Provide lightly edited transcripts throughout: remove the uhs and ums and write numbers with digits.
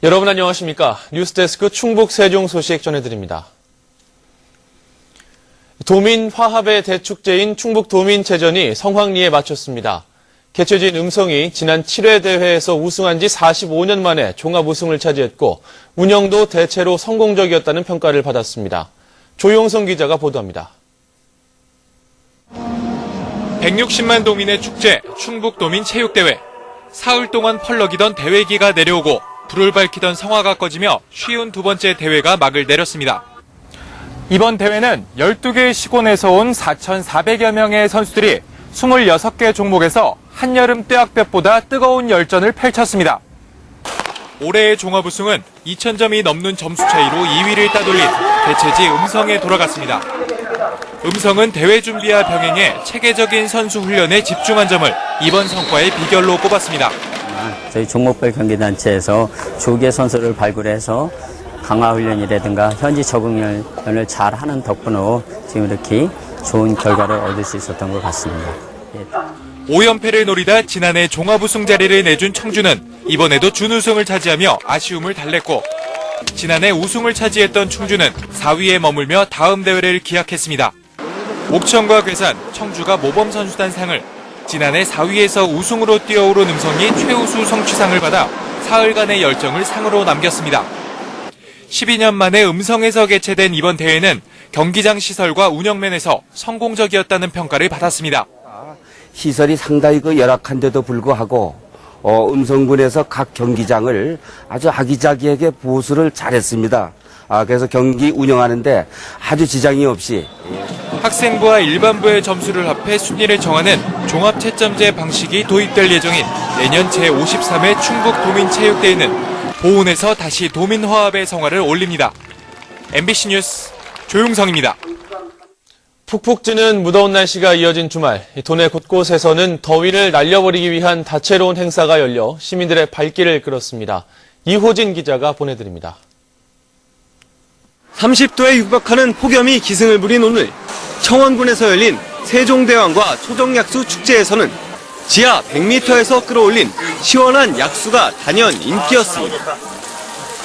여러분 안녕하십니까? 뉴스데스크 충북 세종 소식 전해드립니다. 도민 화합의 대축제인 충북 도민체전이 성황리에 마쳤습니다. 개최지인 음성이 지난 7회 대회에서 우승한 지 45년 만에 종합 우승을 차지했고 운영도 대체로 성공적이었다는 평가를 받았습니다. 조용성 기자가 보도합니다. 160만 도민의 축제 충북도민체육대회. 사흘 동안 펄럭이던 대회기가 내려오고 불을 밝히던 성화가 꺼지며 쉬운 두 번째 대회가 막을 내렸습니다. 이번 대회는 12개의 시군에서 온 4,400여 명의 선수들이 26개 종목에서 한여름 떼학볕보다 뜨거운 열전을 펼쳤습니다. 올해의 종합 우승은 2,000점이 넘는 점수 차이로 2위를 따돌린 개최지 음성에 돌아갔습니다. 음성은 대회 준비와 병행해 체계적인 선수 훈련에 집중한 점을 이번 성과의 비결로 꼽았습니다. 저희 종목별 경기단체에서 조기에 선수를 발굴해서 강화 훈련이라든가 현지 적응을 잘 하는 덕분으로 지금 이렇게 좋은 결과를 얻을 수 있었던 것 같습니다. 5연패를 노리다 지난해 종합 우승 자리를 내준 청주는 이번에도 준우승을 차지하며 아쉬움을 달랬고 지난해 우승을 차지했던 충주는 4위에 머물며 다음 대회를 기약했습니다. 옥천과 괴산, 청주가 모범선수단 상을, 지난해 4위에서 우승으로 뛰어오른 음성이 최우수 성취상을 받아 사흘간의 열정을 상으로 남겼습니다. 12년 만에 음성에서 개최된 이번 대회는 경기장 시설과 운영면에서 성공적이었다는 평가를 받았습니다. 시설이 상당히 열악한데도 불구하고 음성군에서 각 경기장을 아주 아기자기하게 보수를 잘했습니다. 그래서 경기 운영하는데 아주 지장이 없이. 학생부와 일반부의 점수를 합해 순위를 정하는 종합채점제 방식이 도입될 예정인 내년 제53회 충북도민체육대회는 보은에서 다시 도민화합의 성화를 올립니다. MBC 뉴스 조용성입니다. 푹푹 찌는 무더운 날씨가 이어진 주말, 도내 곳곳에서는 더위를 날려버리기 위한 다채로운 행사가 열려 시민들의 발길을 끌었습니다. 이호진 기자가 보내드립니다. 30도에 육박하는 폭염이 기승을 부린 오늘, 청원군에서 열린 세종대왕과 초정약수 축제에서는 지하 100m에서 끌어올린 시원한 약수가 단연 인기였습니다.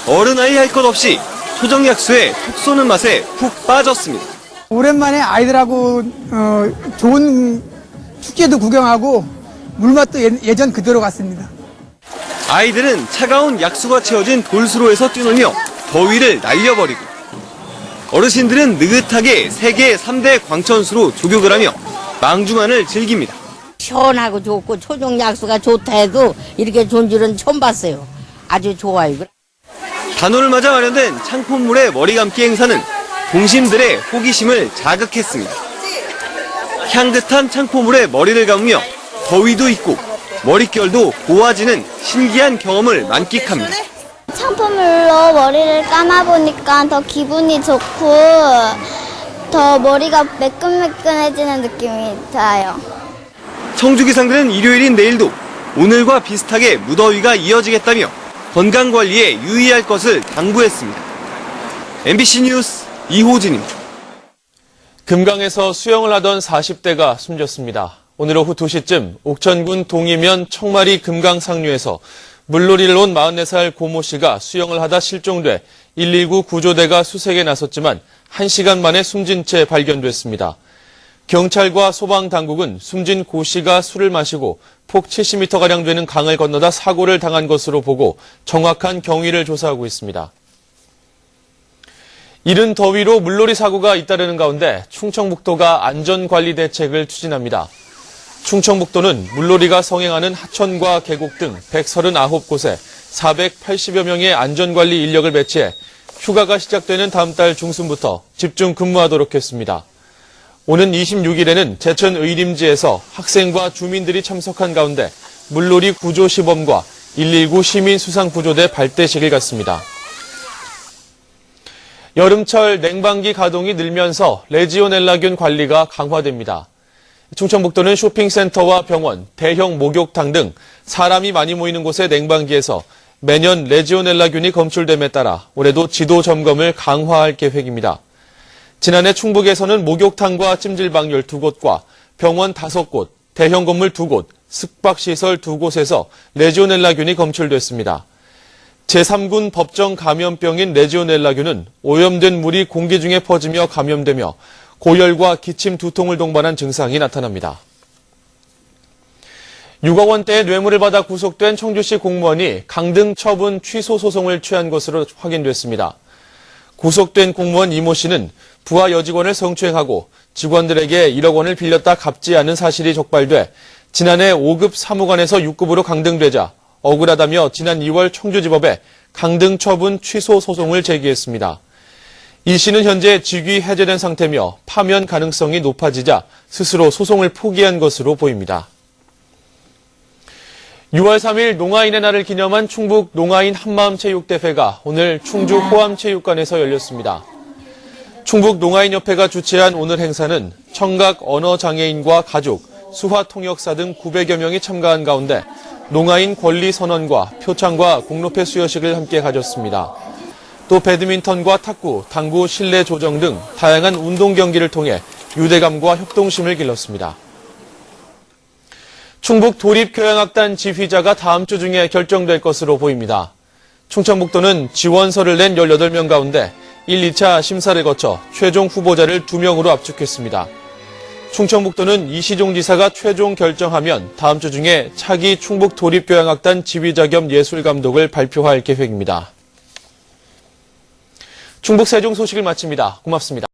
어른아이 할 것 없이 초정약수의 톡 쏘는 맛에 푹 빠졌습니다. 오랜만에 아이들하고 좋은 축제도 구경하고 물맛도 예전 그대로 같습니다. 아이들은 차가운 약수가 채워진 돌수로에서 뛰놀며 더위를 날려버리고 어르신들은 느긋하게 세계 3대 광천수로 조격을 하며 망중한을 즐깁니다. 시원하고 좋고 초종 약수가 좋다 해도 이렇게 좋은 줄은 처음 봤어요. 아주 좋아요. 단오를 맞아 마련된 창포물의 머리 감기 행사는 동심들의 호기심을 자극했습니다. 향긋한 창포물에 머리를 감으며 더위도 잊고 머릿결도 고와지는 신기한 경험을 만끽합니다. 창포물로 머리를 감아보니까 더 기분이 좋고 더 머리가 매끈매끈해지는 느낌이 들어요. 청주 기상들은 일요일인 내일도 오늘과 비슷하게 무더위가 이어지겠다며 건강관리에 유의할 것을 당부했습니다. MBC 뉴스 이호진입니다. 금강에서 수영을 하던 40대가 숨졌습니다. 오늘 오후 2시쯤 옥천군 동이면 청마리 금강 상류에서 물놀이를 온 44살 고모 씨가 수영을 하다 실종돼 119 구조대가 수색에 나섰지만 1시간 만에 숨진 채 발견됐습니다. 경찰과 소방당국은 숨진 고 씨가 술을 마시고 폭 70m가량 되는 강을 건너다 사고를 당한 것으로 보고 정확한 경위를 조사하고 있습니다. 이른 더위로 물놀이 사고가 잇따르는 가운데 충청북도가 안전관리 대책을 추진합니다. 충청북도는 물놀이가 성행하는 하천과 계곡 등 139곳에 480여 명의 안전관리 인력을 배치해 휴가가 시작되는 다음 달 중순부터 집중 근무하도록 했습니다. 오는 26일에는 제천 의림지에서 학생과 주민들이 참석한 가운데 물놀이 구조 시범과 119 시민수상구조대 발대식을 갖습니다. 여름철 냉방기 가동이 늘면서 레지오넬라균 관리가 강화됩니다. 충청북도는 쇼핑센터와 병원, 대형 목욕탕 등 사람이 많이 모이는 곳의 냉방기에서 매년 레지오넬라균이 검출됨에 따라 올해도 지도 점검을 강화할 계획입니다. 지난해 충북에서는 목욕탕과 찜질방 12곳과 병원 5곳, 대형 건물 2곳, 숙박시설 2곳에서 레지오넬라균이 검출됐습니다. 제3군 법정 감염병인 레지오넬라균은 오염된 물이 공기 중에 퍼지며 감염되며 고열과 기침, 두통을 동반한 증상이 나타납니다. 6억 원대의 뇌물을 받아 구속된 청주시 공무원이 강등 처분 취소 소송을 취한 것으로 확인됐습니다. 구속된 공무원 이모 씨는 부하 여직원을 성추행하고 직원들에게 1억 원을 빌렸다 갚지 않은 사실이 적발돼 지난해 5급 사무관에서 6급으로 강등되자 억울하다며 지난 2월 청주지법에 강등 처분 취소 소송을 제기했습니다. 이 씨는 현재 직위 해제된 상태며 파면 가능성이 높아지자 스스로 소송을 포기한 것으로 보입니다. 6월 3일 농아인의 날을 기념한 충북 농아인 한마음체육대회가 오늘 충주 호암체육관에서 열렸습니다. 충북 농아인협회가 주최한 오늘 행사는 청각 언어장애인과 가족, 수화통역사 등 900여 명이 참가한 가운데 농아인 권리 선언과 표창과 공로패 수여식을 함께 가졌습니다. 또 배드민턴과 탁구, 당구, 실내 조정 등 다양한 운동 경기를 통해 유대감과 협동심을 길렀습니다. 충북 도립교향악단 지휘자가 다음 주 중에 결정될 것으로 보입니다. 충청북도는 지원서를 낸 18명 가운데 1, 2차 심사를 거쳐 최종 후보자를 2명으로 압축했습니다. 충청북도는 이시종 지사가 최종 결정하면 다음 주 중에 차기 충북 도립교향악단 지휘자 겸 예술감독을 발표할 계획입니다. 충북 세종 소식을 마칩니다. 고맙습니다.